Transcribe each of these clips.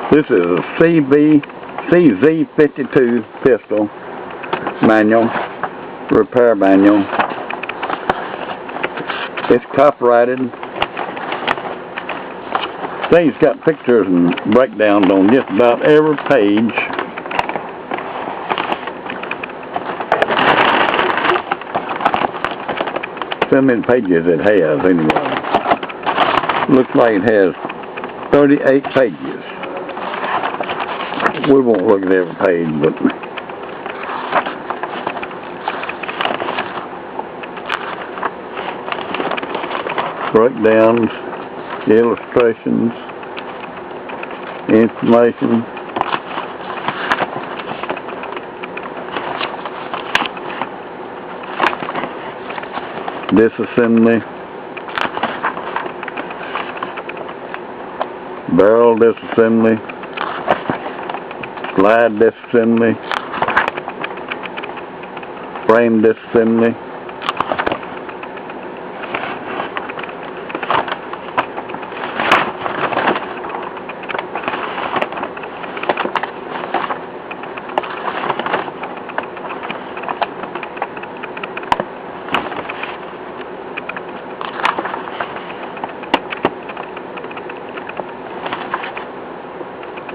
This is a CZ-52 pistol manual, repair manual. It's copyrighted. Thing's got pictures and breakdowns on just about every page. So many pages it has anyway. Looks like it has 38 pages. We won't look at every page, but breakdowns, illustrations, information. Disassembly, barrel disassembly, slide disassembly, frame disassembly.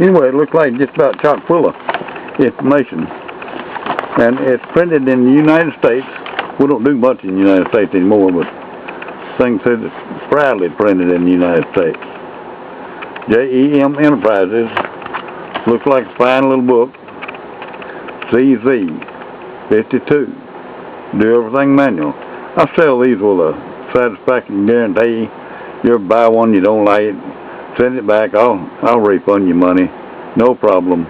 Anyway, it looks like just about chock full of information. And it's printed in the United States. We don't do much in the United States anymore, but things said it's proudly printed in the United States. JEM Enterprises. Looks like a fine little book. CZ-52. Do everything manual. I sell these with a satisfaction guarantee. You ever buy one you don't like it, send it back. I'll refund your money. No problem.